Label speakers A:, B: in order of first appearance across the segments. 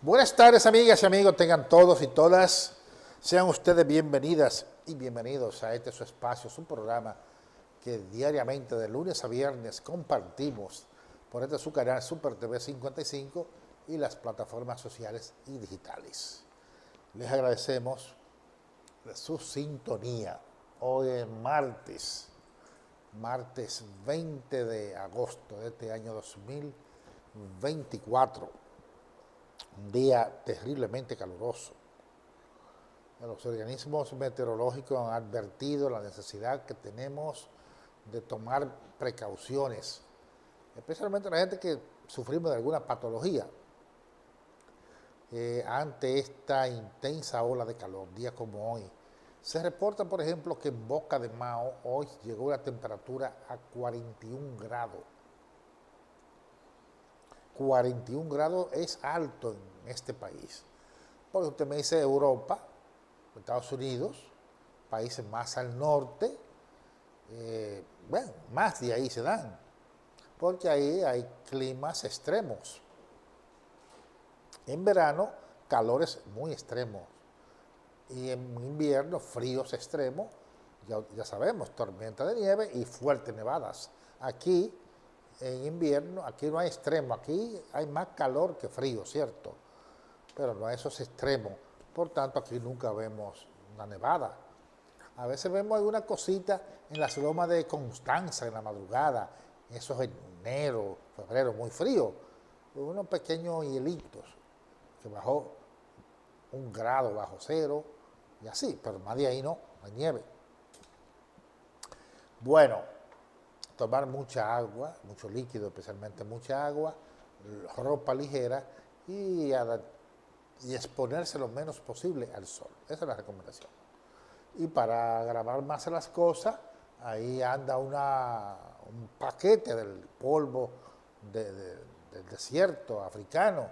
A: Buenas tardes, amigas y amigos, tengan todos y todas, sean ustedes bienvenidas y bienvenidos a este su espacio, su programa que diariamente de lunes a viernes compartimos por este su canal Super TV 55 y las plataformas sociales y digitales. Les agradecemos su sintonía. Hoy es martes 20 de agosto de este año 2024. Un día terriblemente caluroso. Los organismos meteorológicos han advertido la necesidad que tenemos de tomar precauciones, especialmente la gente que sufrimos de alguna patología, ante esta intensa ola de calor, días como hoy. Se reporta, por ejemplo, que en Boca de Mao hoy llegó la temperatura a 41 grados. 41 grados es alto en este país. Porque usted me dice Europa, Estados Unidos, países más al norte, bueno, más de ahí se dan, porque ahí hay climas extremos. En verano, calores muy extremos. Y en invierno, fríos extremos, ya sabemos, tormenta de nieve y fuertes nevadas. Aquí, en invierno, aquí no hay extremo, aquí hay más calor que frío, ¿cierto? Pero no a esos extremos. Por tanto, aquí nunca vemos una nevada. A veces vemos alguna cosita en las lomas de Constanza en la madrugada, esos enero, febrero, muy frío, unos pequeños hielitos que bajó 1 grado bajo cero y así, pero más de ahí no hay nieve. Bueno, tomar mucha agua, mucho líquido, especialmente mucha agua, ropa ligera y exponerse lo menos posible al sol. Esa es la recomendación. Y para agravar más las cosas, ahí anda un paquete del polvo del desierto africano,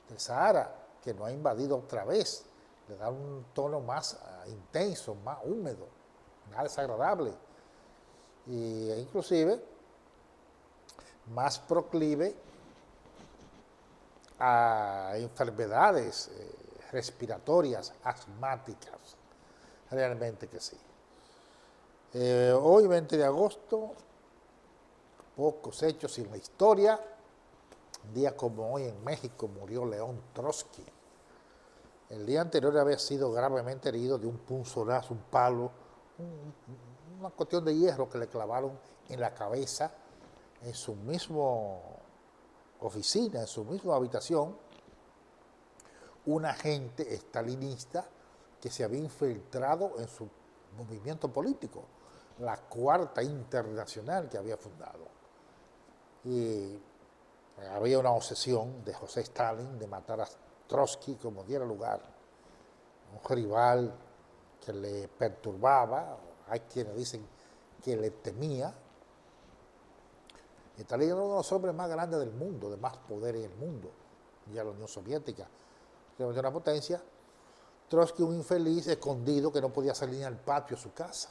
A: del Sahara, que no ha invadido otra vez. Le da un tono más intenso, más húmedo, más desagradable. E inclusive más proclive a enfermedades respiratorias, asmáticas. Realmente que sí. Hoy, 20 de agosto, pocos hechos en la historia. Un día como hoy en México murió León Trotsky. El día anterior había sido gravemente herido de un punzonazo, un palo, una cuestión de hierro que le clavaron en la cabeza en su mismo oficina, en su misma habitación. Un agente estalinista que se había infiltrado en su movimiento político, la Cuarta Internacional que había fundado. Y había una obsesión de José Stalin de matar a Trotsky como diera lugar, un rival que le perturbaba, hay quienes dicen que le temía. Stalin era uno de los hombres más grandes del mundo, de más poder en el mundo, ya la Unión Soviética, que era una potencia. Trotsky, un infeliz escondido que no podía salir ni al patio de su casa.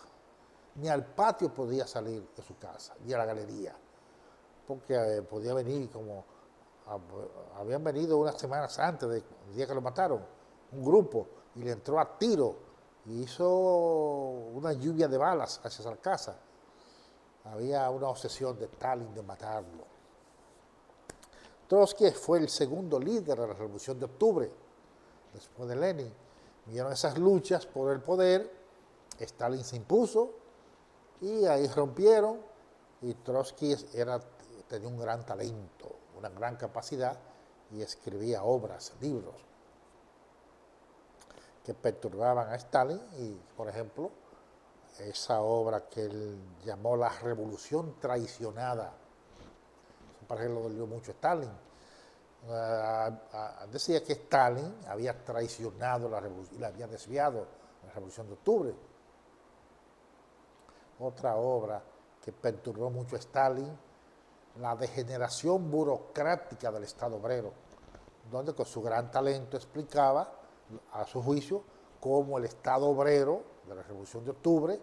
A: Ni al patio podía salir de su casa, ni a la galería. Porque podía venir como... habían venido unas semanas antes del día que lo mataron, un grupo, y le entró a tiro, y hizo una lluvia de balas hacia la casa. Había una obsesión de Stalin de matarlo. Trotsky fue el segundo líder de la Revolución de Octubre, después de Lenin. Vieron esas luchas por el poder, Stalin se impuso y ahí rompieron y Trotsky tenía un gran talento, una gran capacidad y escribía obras, libros que perturbaban a Stalin y, por ejemplo, esa obra que él llamó La Revolución Traicionada, para que lo dolió mucho a Stalin. Decía que Stalin había traicionado la revolución y la había desviado la Revolución de Octubre. Otra obra que perturbó mucho a Stalin, La degeneración burocrática del Estado obrero, donde con su gran talento explicaba, a su juicio, cómo el Estado obrero de la Revolución de Octubre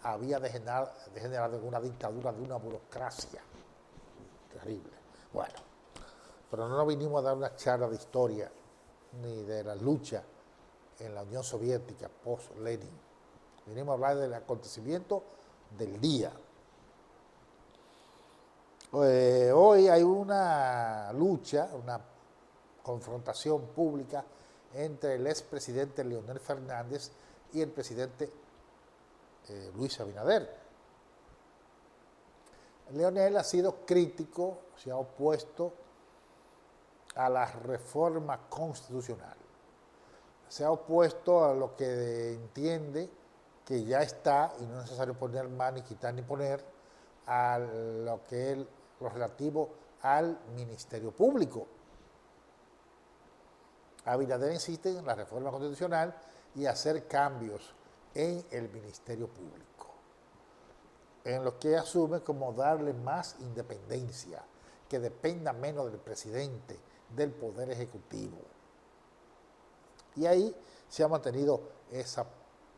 A: había degenerado en una dictadura de una burocracia terrible. Bueno, pero no nos vinimos a dar una charla de historia, ni de la lucha en la Unión Soviética post-Lenin. Venimos a hablar del acontecimiento del día. Hoy hay una lucha, una confrontación pública entre el expresidente Leonel Fernández y el presidente Luis Abinader. Leonel ha sido crítico, se ha opuesto a la reforma constitucional. Se ha opuesto a lo que entiende que ya está, y no es necesario poner más, ni quitar, ni poner, a lo que es lo relativo al Ministerio Público. Abinader insiste en la reforma constitucional y hacer cambios en el Ministerio Público, en lo que asume como darle más independencia, que dependa menos del presidente, del Poder Ejecutivo. Y ahí se ha mantenido esa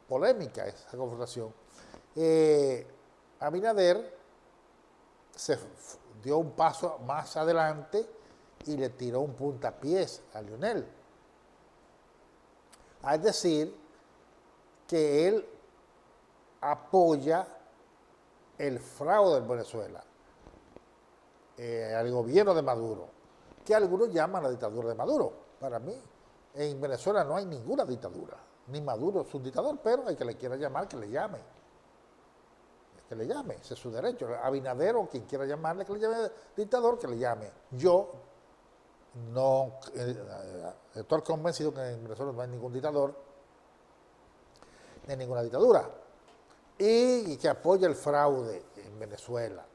A: polémica, esa confrontación. Abinader se dio un paso más adelante y le tiró un puntapiés a Leonel. Es decir, que él apoya el fraude en Venezuela, al gobierno de Maduro, que algunos llaman la dictadura de Maduro. Para mí, en Venezuela no hay ninguna dictadura, ni Maduro es un dictador, pero hay que le quiera llamar, que le llame. Que le llame, ese es su derecho. Abinader o quien quiera llamarle, que le llame dictador, que le llame. Yo no estoy convencido que en Venezuela no hay ningún dictador, ni ninguna dictadura, y que apoya el fraude en Venezuela.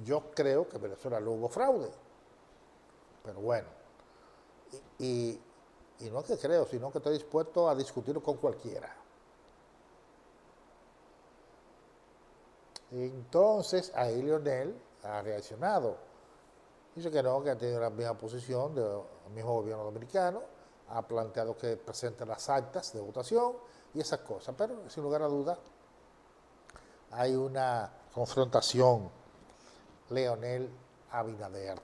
A: Yo creo que en Venezuela no hubo fraude, pero bueno, y no es que creo, sino que estoy dispuesto a discutirlo con cualquiera. Entonces, ahí Leonel ha reaccionado. Dice que no, que ha tenido la misma posición del mismo gobierno dominicano, ha planteado que presente las actas de votación y esas cosas, pero sin lugar a dudas hay una confrontación Leonel-Abinader.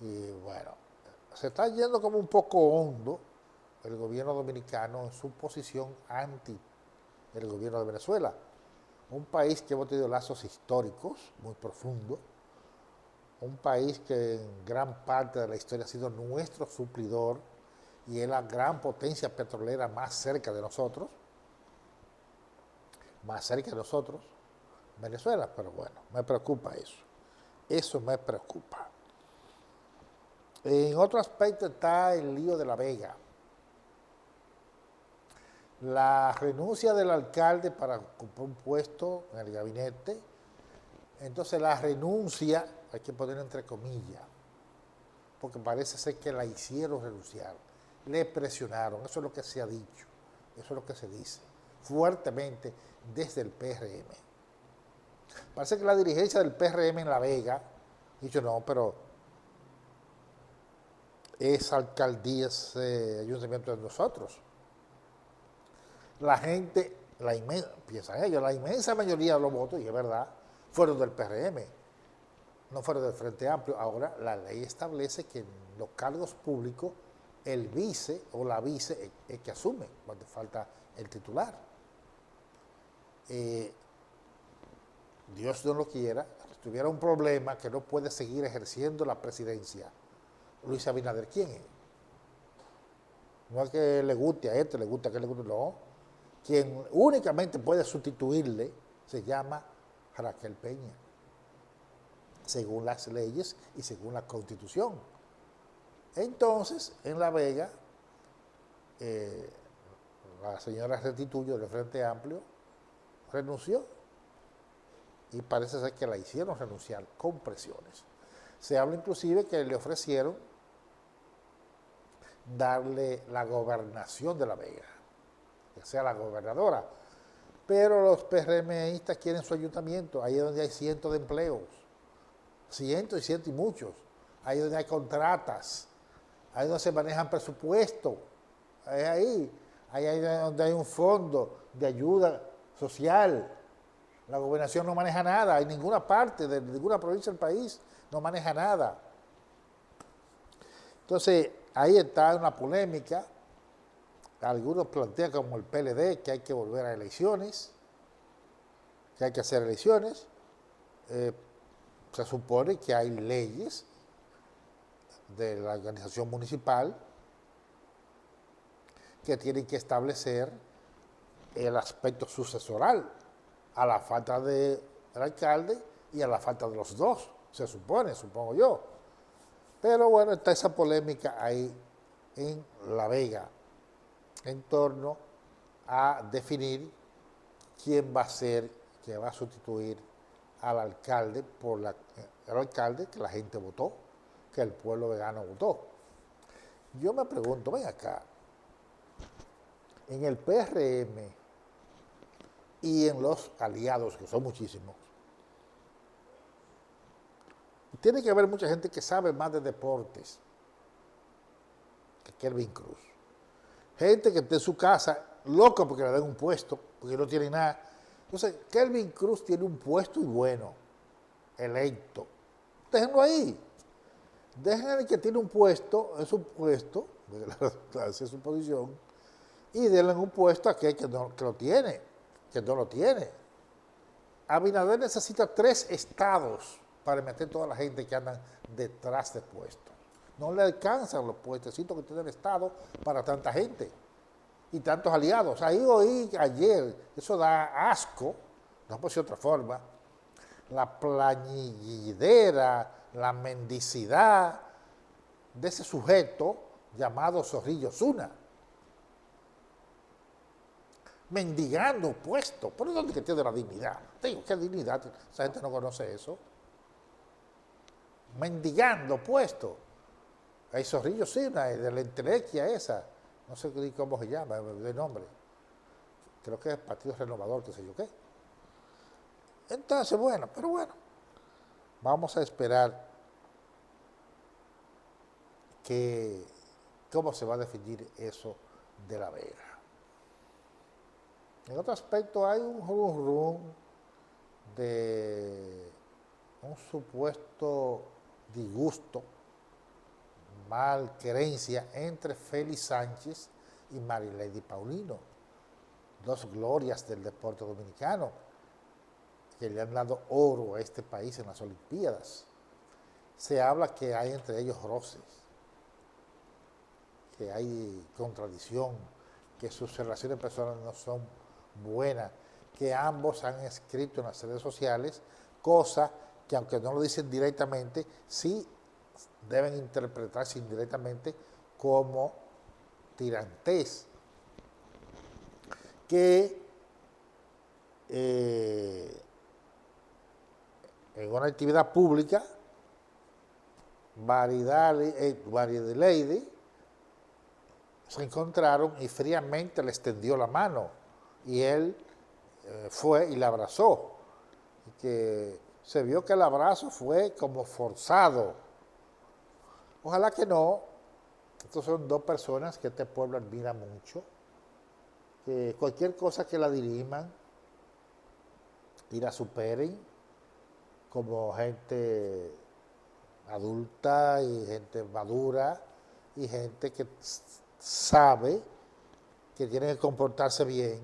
A: Y bueno, se está yendo como un poco hondo el gobierno dominicano en su posición anti el gobierno de Venezuela. Un país que hemos tenido lazos históricos muy profundos, un país que en gran parte de la historia ha sido nuestro suplidor y es la gran potencia petrolera más cerca de nosotros, Venezuela, pero bueno, me preocupa eso me preocupa. En otro aspecto está el lío de La Vega. La renuncia del alcalde para ocupar un puesto en el gabinete, entonces la renuncia, hay que poner entre comillas, porque parece ser que la hicieron renunciar, le presionaron, eso es lo que se ha dicho, eso es lo que se dice, fuertemente desde el PRM. Parece que la dirigencia del PRM en La Vega ha dicho no, pero esa alcaldía, ese ayuntamiento de nosotros. La gente, piensan ellos, la inmensa mayoría de los votos, y es verdad, fueron del PRM, no fueron del Frente Amplio. Ahora la ley establece que en los cargos públicos el vice o la vice es que asume cuando falta el titular. Dios no lo quiera, si tuviera un problema que no puede seguir ejerciendo la presidencia, Luis Abinader, ¿quién es? No es que le guste a este, le guste a aquel, le guste, no. Quien únicamente puede sustituirle se llama Raquel Peña, según las leyes y según la Constitución. Entonces, en La Vega, la señora Restituyo del Frente Amplio renunció y parece ser que la hicieron renunciar con presiones. Se habla inclusive que le ofrecieron darle la gobernación de La Vega, que sea la gobernadora, pero los PRMistas quieren su ayuntamiento, ahí es donde hay cientos de empleos, cientos y muchos, ahí es donde hay contratas, ahí es donde se manejan presupuestos, ahí es donde hay un fondo de ayuda social. La gobernación no maneja nada, en ninguna parte de ninguna provincia del país no maneja nada. Entonces, ahí está una polémica. Algunos plantean como el PLD que hay que volver a elecciones, que hay que hacer elecciones. Eh, Se supone que hay leyes de la organización municipal que tienen que establecer el aspecto sucesoral a la falta del alcalde y a la falta de los dos, se supone, supongo yo. Pero bueno, está esa polémica ahí en La Vega en torno a definir quién va a ser, quién va a sustituir al alcalde el alcalde que la gente votó, que el pueblo vegano votó. Yo me pregunto, ven acá, en el PRM y en los aliados, que son muchísimos, tiene que haber mucha gente que sabe más de deportes que Kelvin Cruz. Gente que está en su casa, loca porque le den un puesto, porque no tiene nada. Entonces, Kelvin Cruz tiene un puesto y bueno, electo. Déjenlo ahí. Dejen al que tiene un puesto, es un puesto, esa es su posición, y denle un puesto a aquel que lo tiene, que no lo tiene. Abinader necesita 3 estados para meter toda la gente que andan detrás de puestos. No le alcanzan los puestecitos que tiene el Estado para tanta gente y tantos aliados. Ahí oí ayer, eso da asco, no puede ser otra forma, la plañidera, la mendicidad de ese sujeto llamado Zorrillo Zuna. Mendigando puesto. ¿Por dónde que tiene la dignidad? Digo, ¿qué dignidad? Esa gente no conoce eso. Mendigando puesto. Hay Zorrillo Zuna, de la entelequia esa. No sé cómo se llama, de nombre. Creo que es Partido Renovador, qué sé yo qué. Entonces, bueno, pero bueno. Vamos a esperar cómo se va a definir eso de La Vega. En otro aspecto hay un rum de un supuesto disgusto, malquerencia entre Félix Sánchez y Marilady Paulino, dos glorias del deporte dominicano que le han dado oro a este país en las Olimpiadas. Se habla que hay entre ellos roces, que hay contradicción, que sus relaciones personales no son buenas, que ambos han escrito en las redes sociales cosas que aunque no lo dicen directamente, sí deben interpretarse indirectamente como tirantes, que en una actividad pública, Lady se encontraron y fríamente le extendió la mano y él fue y la abrazó. Y que se vio que el abrazo fue como forzado. Ojalá que no. Estos son dos personas que este pueblo admira mucho, que cualquier cosa que la diriman y la superen como gente adulta y gente madura y gente que sabe que tiene que comportarse bien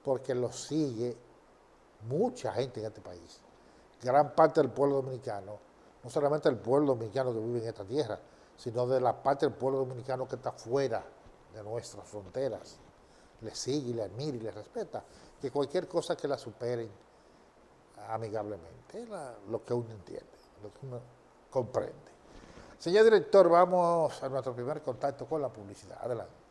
A: porque lo sigue mucha gente en este país. Gran parte del pueblo dominicano, no solamente el pueblo dominicano que vive en esta tierra, sino de la parte del pueblo dominicano que está fuera de nuestras fronteras. Le sigue, le admira y le respeta. Que cualquier cosa que la superen amigablemente, lo que uno entiende, lo que uno comprende. Señor director, vamos a nuestro primer contacto con la publicidad. Adelante.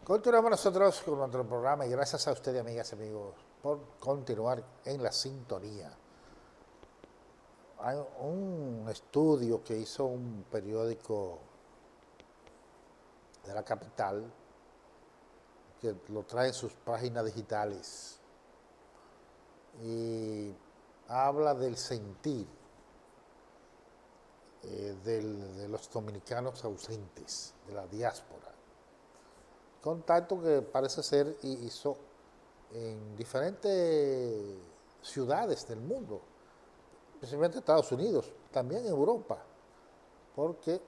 A: Continuamos nosotros con nuestro programa y gracias a ustedes, amigas y amigos, por continuar en la sintonía. Hay un estudio que hizo un periódico de la capital que lo trae en sus páginas digitales y habla del sentir de los dominicanos ausentes, de la diáspora. Contacto que parece ser hizo en diferentes ciudades del mundo, especialmente Estados Unidos, también en Europa, porque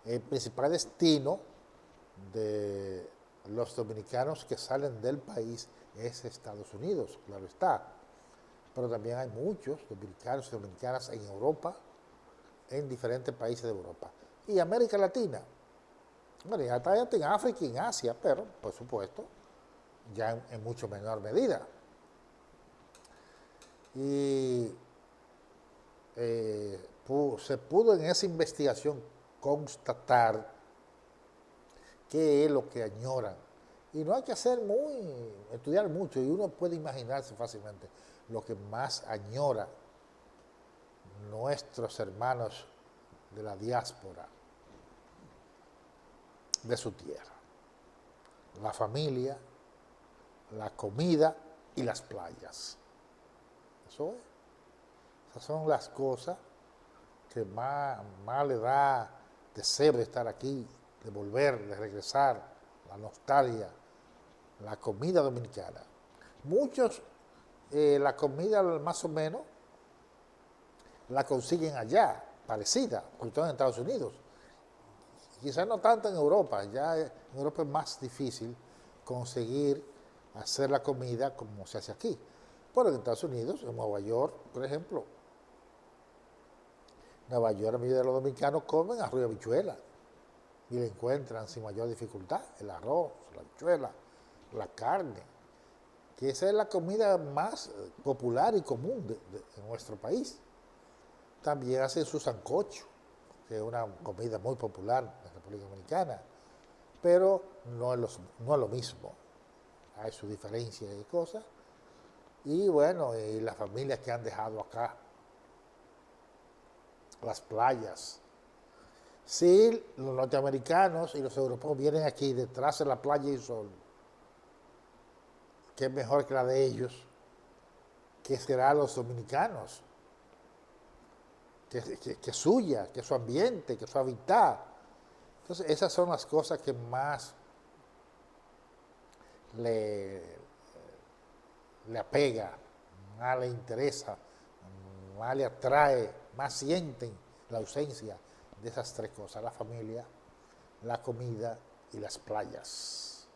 A: el principal destino de los dominicanos que salen del país es Estados Unidos, claro está. Pero también hay muchos dominicanos y dominicanas en Europa, en diferentes países de Europa. Y América Latina. Bueno, ya está en África y en Asia, pero, por supuesto, ya en mucho menor medida. Y se pudo en esa investigación constatar qué es lo que añoran. Y no hay que estudiar mucho, y uno puede imaginarse fácilmente lo que más añora nuestros hermanos de la diáspora de su tierra. La familia, la comida y las playas. Eso es. Esas son las cosas que más le da deseo de estar aquí, de volver, de regresar, la nostalgia, la comida dominicana. Muchos, la comida más o menos, la consiguen allá, parecida, porque están en Estados Unidos. Quizás no tanto en Europa, ya en Europa es más difícil conseguir hacer la comida como se hace aquí. Pero en Estados Unidos, en Nueva York, por ejemplo, Nueva York, la mayoría de los dominicanos comen arroz y habichuela y le encuentran sin mayor dificultad el arroz, la habichuela, la carne, que esa es la comida más popular y común de nuestro país. También hacen su sancocho, que es una comida muy popular en la República Dominicana, pero no es lo mismo. Hay su diferencia de cosas. Y bueno, y las familias que han dejado acá, las playas. Sí, los norteamericanos y los europeos vienen aquí detrás de la playa y sol, que es mejor que la de ellos, que será los dominicanos, que suya, que su ambiente, que su hábitat. Entonces, esas son las cosas que más le apega, más le interesa, más le atrae, más sienten la ausencia de esas tres cosas: la familia, la comida y las playas.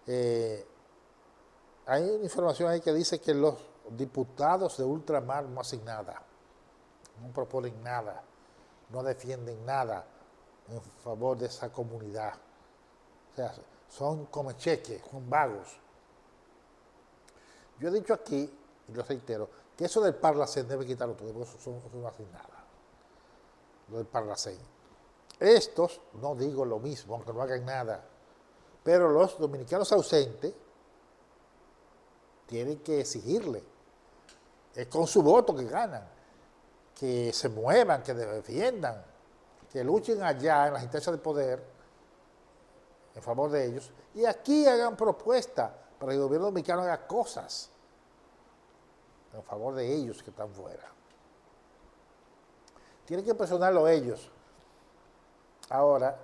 A: Hay una información ahí que dice que los diputados de ultramar no hacen nada, no proponen nada, no defienden nada en favor de esa comunidad. O sea, son come cheques, son vagos. Yo he dicho aquí, y lo reitero, que eso del Parlacén debe quitarlo todo, porque eso no hace nada. Lo del Parlacén. Estos, no digo lo mismo, aunque no hagan nada, pero los dominicanos ausentes tienen que exigirle, es con su voto que ganan, que se muevan, que defiendan, que luchen allá en las instancias de poder en favor de ellos, y aquí hagan propuestas para que el gobierno dominicano haga cosas en favor de ellos que están fuera. Tienen que presionarlo ellos. Ahora,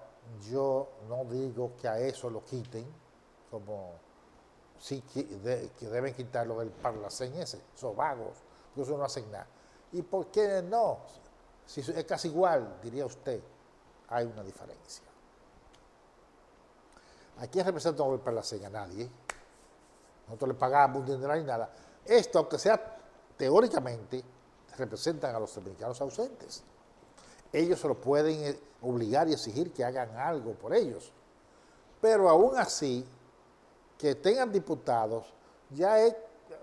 A: yo no digo que a eso lo quiten, como sí que deben quitarlo del Parlacén ese, son vagos, porque eso no hacen nada. ¿Y por qué no? Si es casi igual, diría usted, hay una diferencia. ¿A quién representa el Parlacén? A nadie. Nosotros le pagamos un dinero ni nada. Esto, aunque sea teóricamente, representan a los dominicanos ausentes. Ellos se lo pueden obligar y exigir que hagan algo por ellos. Pero aún así, que tengan diputados, ya es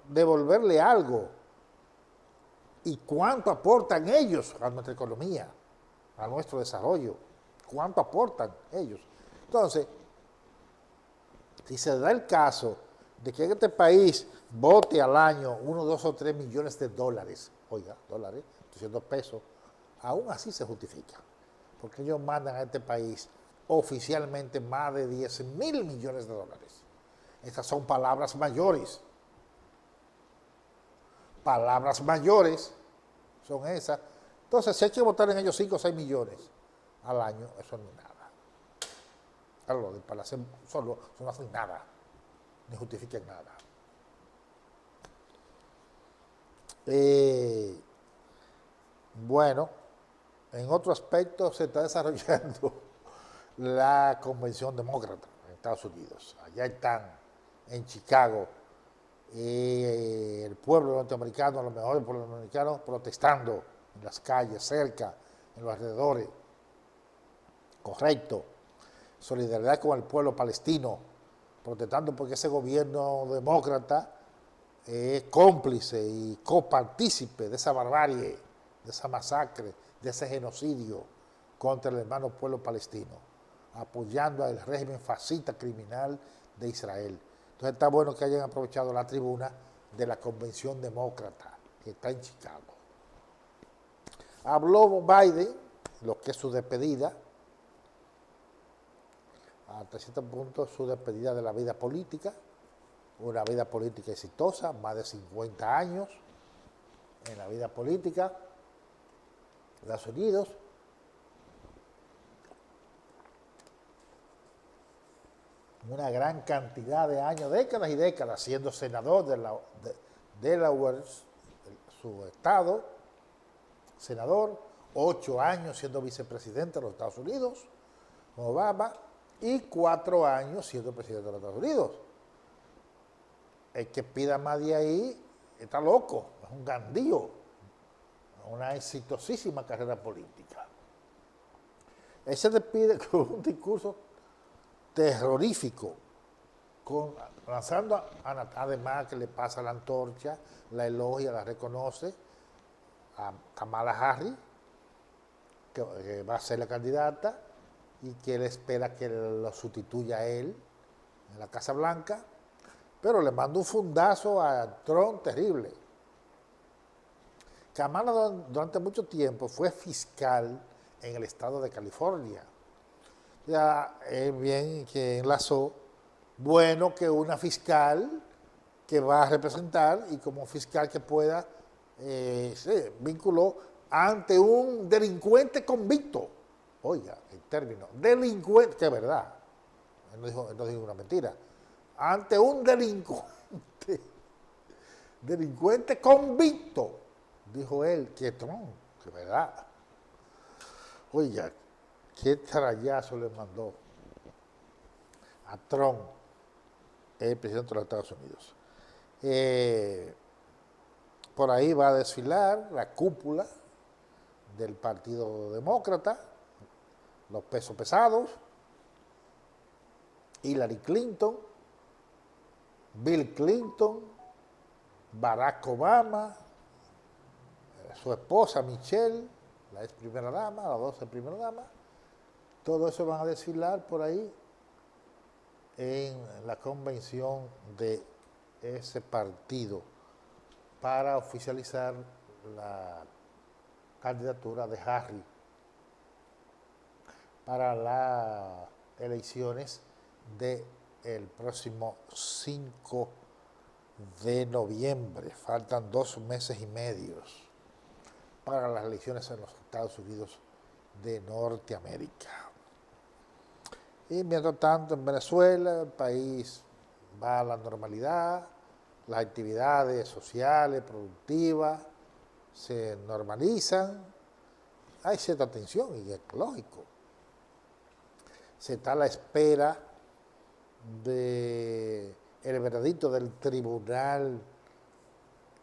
A: devolverle algo. ¿Y cuánto aportan ellos a nuestra economía, a nuestro desarrollo? ¿Cuánto aportan ellos? Entonces, si se da el caso de que en este país vote al año 1, 2 o 3 millones de dólares, oiga, dólares, 200 pesos, aún así se justifica, porque ellos mandan a este país oficialmente más de 10.000 millones de dólares. Estas son palabras mayores. Palabras mayores son esas. Entonces, si hay que votar en ellos 5 o 6 millones al año, eso no es nada. Claro, de Palacio solo no hacen nada, ni justifican nada. Bueno, en otro aspecto se está desarrollando la Convención Demócrata en Estados Unidos. Allá están, en Chicago, el pueblo norteamericano, los mejores pueblos norteamericanos, protestando en las calles, cerca, en los alrededores. Correcto. Solidaridad con el pueblo palestino, protestando porque ese gobierno demócrata es cómplice y copartícipe de esa barbarie, de esa masacre, de ese genocidio contra el hermano pueblo palestino, apoyando al régimen fascista criminal de Israel. Entonces está bueno que hayan aprovechado la tribuna de la Convención Demócrata, que está en Chicago. Habló Biden, lo que es su despedida, hasta cierto punto su despedida de la vida política, una vida política exitosa, más de 50 años en la vida política de Estados Unidos. Una gran cantidad de años, décadas y décadas, siendo senador de Delaware, su estado, senador, 8 años siendo vicepresidente de los Estados Unidos, con Obama, y 4 años siendo presidente de los Estados Unidos. El que pida más de ahí está loco, es un gandío, una exitosísima carrera política. Él se despide con un discurso terrorífico, lanzando además que le pasa la antorcha, la elogia, la reconoce a Kamala Harris, que va a ser la candidata, y que él espera que lo sustituya a él en la Casa Blanca, pero le manda un fundazo a Trump terrible. Kamala durante mucho tiempo fue fiscal en el estado de California. Ya es bien que enlazó, bueno que una fiscal que va a representar y como fiscal que pueda, se vinculó ante un delincuente convicto. Oiga, el término, delincuente, que es verdad, él no dijo una mentira, ante un delincuente convicto, dijo él, que Trump, que es verdad. Oiga, qué trayazo le mandó a Trump, el presidente de los Estados Unidos. Por ahí va a desfilar la cúpula del Partido Demócrata, los pesos pesados, Hillary Clinton, Bill Clinton, Barack Obama, su esposa Michelle, la ex primera dama, la 12 primera dama, todo eso van a desfilar por ahí en la convención de ese partido para oficializar la candidatura de Harris para las elecciones del próximo 5 de noviembre. Faltan 2 meses y medio para las elecciones en los Estados Unidos de Norteamérica. Y mientras tanto en Venezuela el país va a la normalidad, las actividades sociales, productivas, se normalizan, hay cierta tensión y es lógico. Se está a la espera del veredicto del Tribunal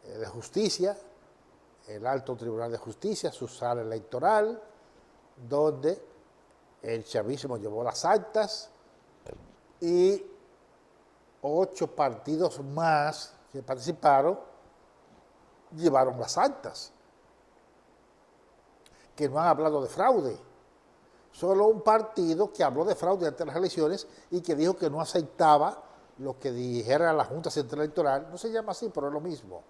A: de Justicia, el Alto Tribunal de Justicia, su sala electoral, donde el chavismo llevó las actas y 8 partidos más que participaron llevaron las actas, que no han hablado de fraude, Solo un partido que habló de fraude ante las elecciones y que dijo que no aceptaba lo que dijera la Junta Central Electoral, no se llama así, pero es lo mismo.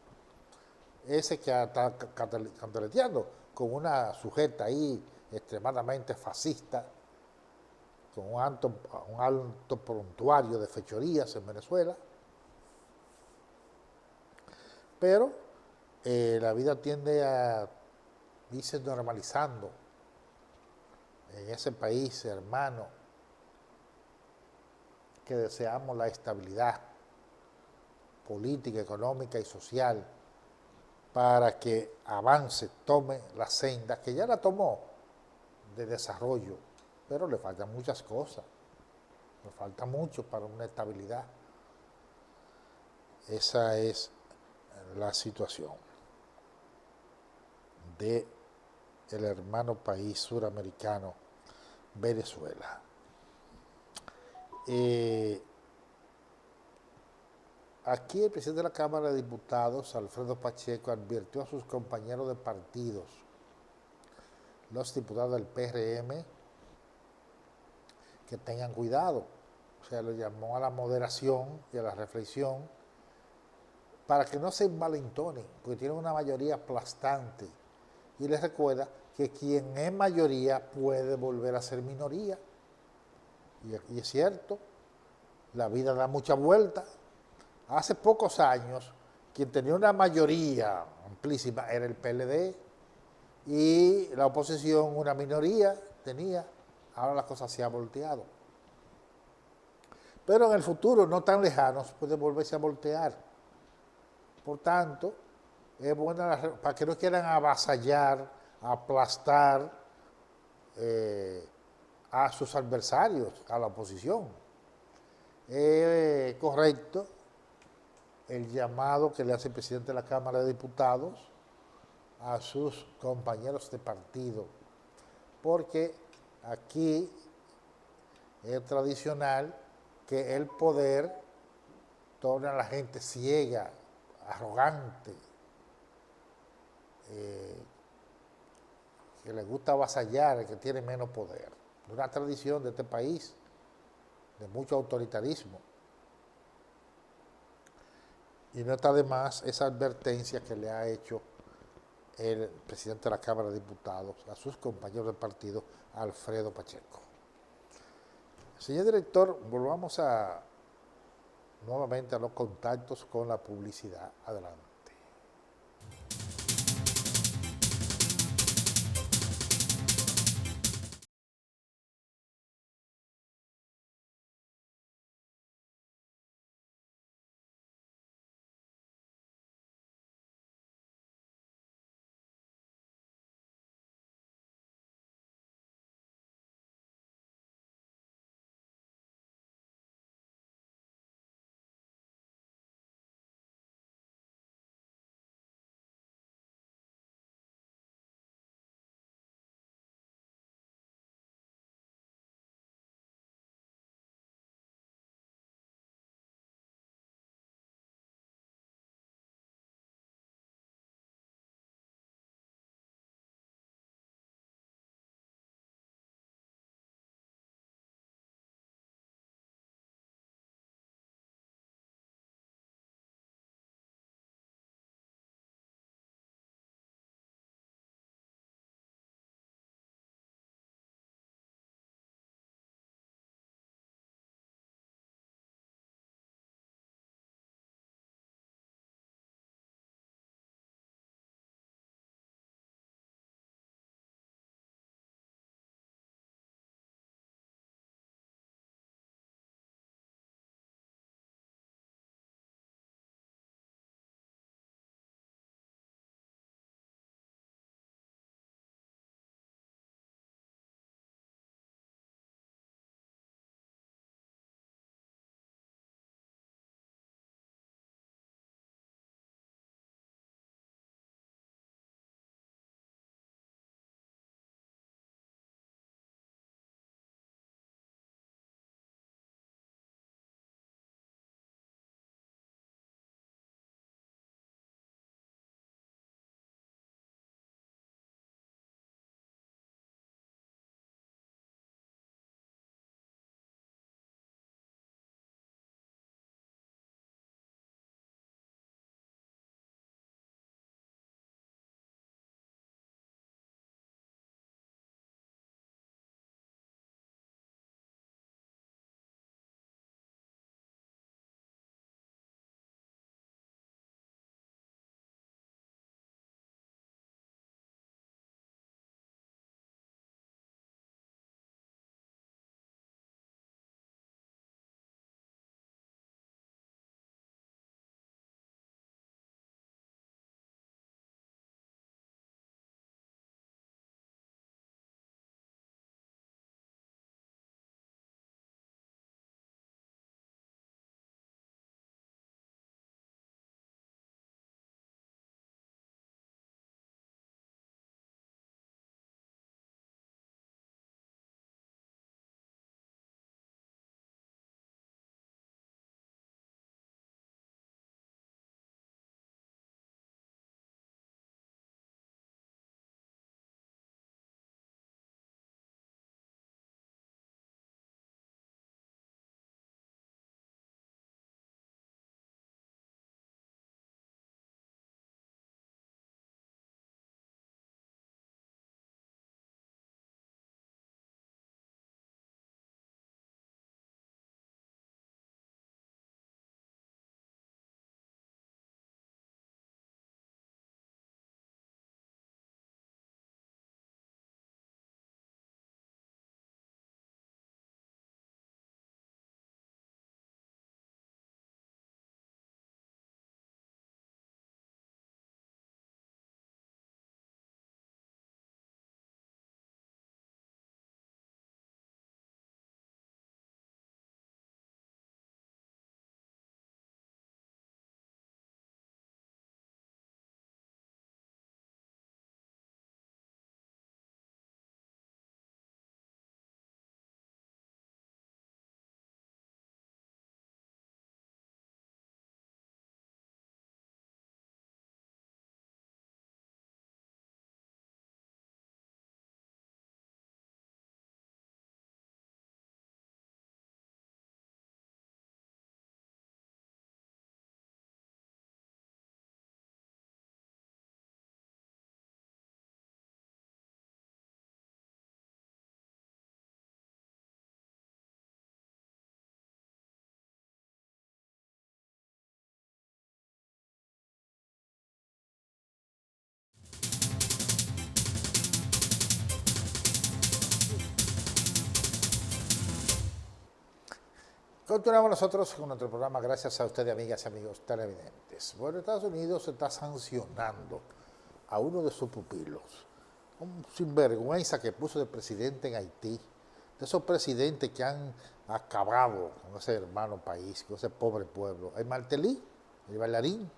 A: Ese que está cantaleteando con una sujeta ahí extremadamente fascista, con un alto prontuario de fechorías en Venezuela, pero la vida tiende a irse normalizando en ese país, hermano, que deseamos la estabilidad política, económica y social para que avance, tome la senda, que ya la tomó, de desarrollo, pero le faltan muchas cosas, le falta mucho para una estabilidad. Esa es la situación de el hermano país suramericano Venezuela. Aquí el presidente de la Cámara de Diputados, Alfredo Pacheco, advirtió a sus compañeros de partidos, los diputados del PRM, que tengan cuidado. O sea, lo llamó a la moderación y a la reflexión para que no se envalentonen, porque tienen una mayoría aplastante. Y les recuerda que quien es mayoría puede volver a ser minoría. Y es cierto, la vida da mucha vuelta. Hace pocos años, quien tenía una mayoría amplísima era el PLD y la oposición una minoría tenía. Ahora la cosa se ha volteado. Pero en el futuro, no tan lejanos, puede volverse a voltear. Por tanto, es buena para que no quieran avasallar, aplastar a sus adversarios, a la oposición. Es correcto el llamado que le hace el presidente de la Cámara de Diputados a sus compañeros de partido, porque aquí es tradicional que el poder torne a la gente ciega, arrogante, que le gusta avasallar, que tiene menos poder. Es una tradición de este país, de mucho autoritarismo. Y no está de más esa advertencia que le ha hecho el presidente de la Cámara de Diputados a sus compañeros de partido, Alfredo Pacheco. Señor director, volvamos nuevamente a los contactos con la publicidad. Adelante. Continuamos nosotros con nuestro programa, gracias a ustedes, amigas y amigos televidentes. Bueno, Estados Unidos está sancionando a uno de sus pupilos, un sinvergüenza que puso de presidente en Haití, de esos presidentes que han acabado con ese hermano país, con ese pobre pueblo. El Martelly, el bailarín,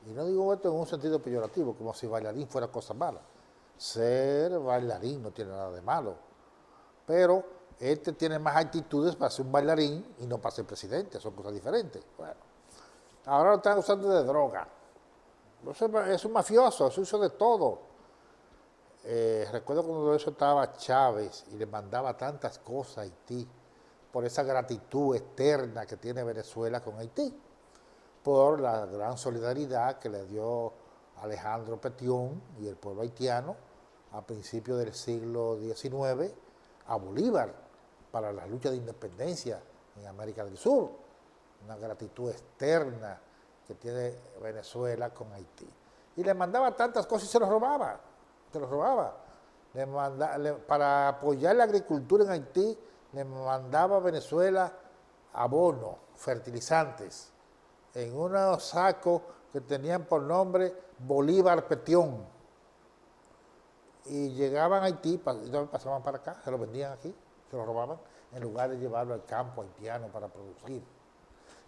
A: y no digo esto en un sentido peyorativo, como si bailarín fuera cosa mala. Ser bailarín no tiene nada de malo, pero este tiene más actitudes para ser un bailarín y no para ser presidente, son cosas diferentes. Bueno, ahora lo están usando de droga. Es un mafioso, es uso de todo. Recuerdo cuando eso estaba Chávez y le mandaba tantas cosas a Haití por esa gratitud externa que tiene Venezuela con Haití, por la gran solidaridad que le dio Alejandro Petión y el pueblo haitiano a principios del siglo XIX a Bolívar para la lucha de independencia en América del Sur. Una gratitud externa que tiene Venezuela con Haití. Y le mandaba tantas cosas y se los robaba. Para apoyar la agricultura en Haití, le mandaba a Venezuela abono, fertilizantes, en unos sacos que tenían por nombre Bolívar Petión. Y llegaban a Haití, pasaban para acá, se lo vendían aquí, se lo robaban, en lugar de llevarlo al campo haitiano para producir.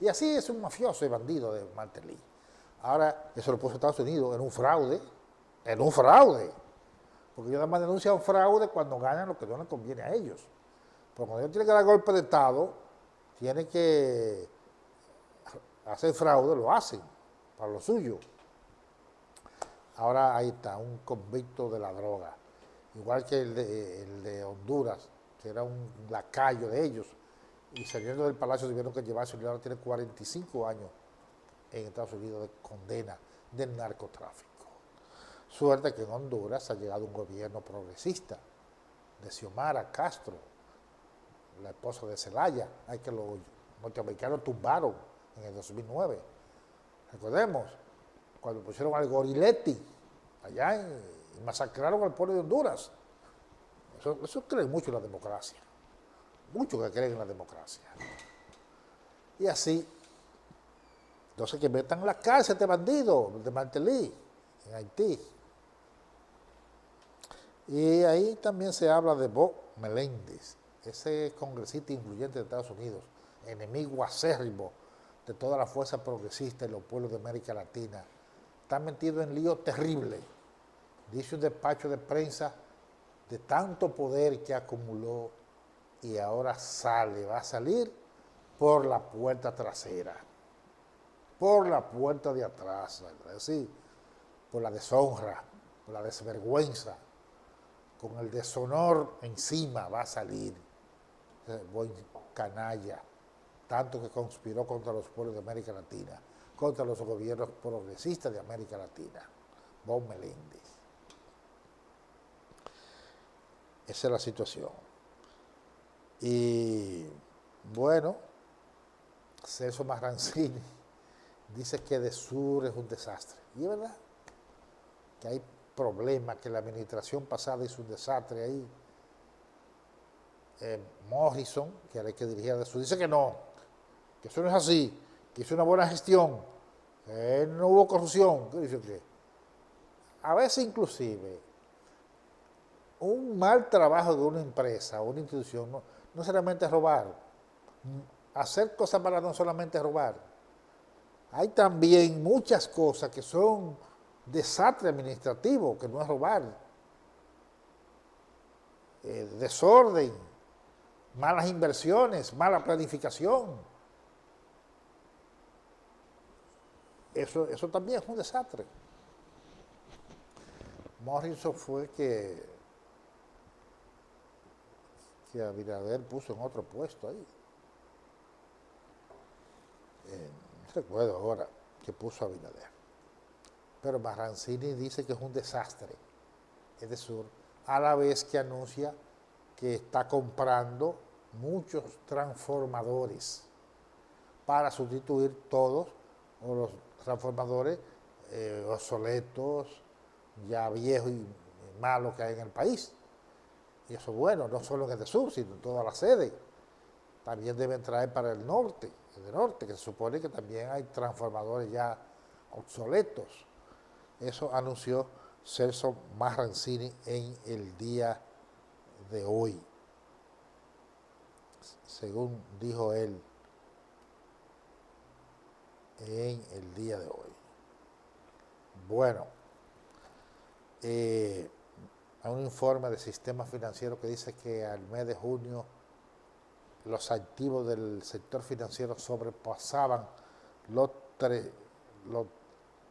A: Y así es un mafioso y bandido de Martelly. Ahora, eso lo puso Estados Unidos en un fraude, porque ellos nada más denuncian un fraude cuando ganan lo que no les conviene a ellos. Porque cuando ellos tienen que dar golpe de Estado, tienen que hacer fraude, lo hacen, para lo suyo. Ahora ahí está, un convicto de la droga, igual que el de Honduras, que era un lacayo de ellos, y saliendo del palacio tuvieron que llevarse, y ahora tiene 45 años en Estados Unidos de condena del narcotráfico. Suerte que en Honduras ha llegado un gobierno progresista, de Xiomara Castro, la esposa de Zelaya, hay que los norteamericanos tumbaron en el 2009. Recordemos, cuando pusieron al Goriletti allá y masacraron al pueblo de Honduras. Eso cree mucho en la democracia. Muchos que creen en la democracia. Y así, entonces que metan en la cárcel este bandido de Martelly en Haití. Y ahí también se habla de Bob Meléndez, ese congresista influyente de Estados Unidos, enemigo acérrimo de toda la fuerza progresista y los pueblos de América Latina. Está metido en lío terrible. Dice un despacho de prensa de tanto poder que acumuló y ahora va a salir por la puerta trasera, por la puerta de atrás, es decir, por la deshonra, por la desvergüenza, con el deshonor encima va a salir. Buen canalla, tanto que conspiró contra los pueblos de América Latina, contra los gobiernos progresistas de América Latina. Bob Meléndez. Esa es la situación. Y bueno, Celso Marrancini dice que Edesur es un desastre. Y es verdad que hay problemas, que la administración pasada hizo un desastre ahí. Morrison, que era el que dirigía Edesur, dice que no, que eso no es así, que hizo una buena gestión, que no hubo corrupción. ¿Qué dice qué? A veces inclusive un mal trabajo de una empresa o una institución no solamente es robar. Hacer cosas malas no solamente es robar. Hay también muchas cosas que son desastre administrativo, que no es robar. Desorden, malas inversiones, mala planificación. Eso también es un desastre. Morrison fue que Abinader puso en otro puesto ahí. No recuerdo ahora que puso a Abinader. Pero Marrancini dice que es un desastre, Edesur, a la vez que anuncia que está comprando muchos transformadores para sustituir todos los transformadores obsoletos, ya viejos y malos que hay en el país. Y eso es bueno, no solo en Edesur, sino en toda la sede. también deben traer para el norte, que se supone que también hay transformadores ya obsoletos. Eso anunció Celso Marrancini en el día de hoy, según dijo él en el día de hoy. Bueno, hay un informe del sistema financiero que dice que al mes de junio los activos del sector financiero sobrepasaban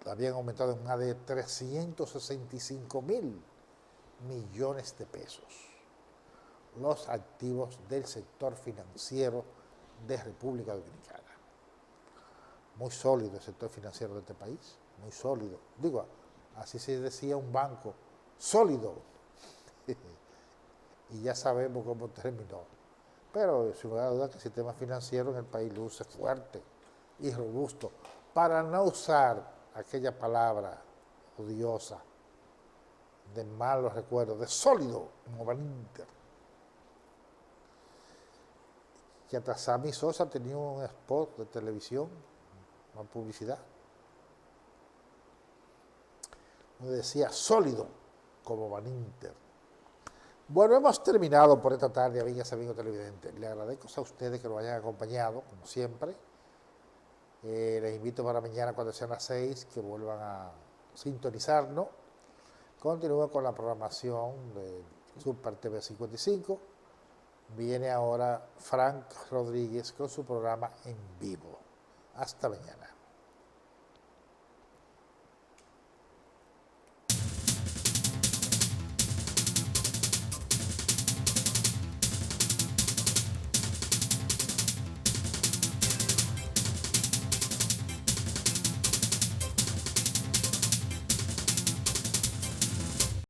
A: habían aumentado en más de 365.000 millones de pesos. Los activos del sector financiero de República Dominicana. Muy sólido el sector financiero de este país, muy sólido. Digo, así se decía un banco, sólido. Y ya sabemos cómo terminó. Pero sin lugar a dudas que el sistema financiero en el país luce fuerte y robusto, para no usar aquella palabra odiosa de malos recuerdos, de sólido, como Baninter. Que hasta Sammy Sosa tenía un spot de televisión, una publicidad, donde decía sólido, como Baninter. Bueno, hemos terminado por esta tarde, amigas y amigos televidentes. Les agradezco a ustedes que nos hayan acompañado, como siempre. Les invito para mañana, cuando sean las 6, que vuelvan a sintonizarnos. Continúo con la programación de Super TV 55. Viene ahora Frank Rodríguez con su programa en vivo. Hasta mañana.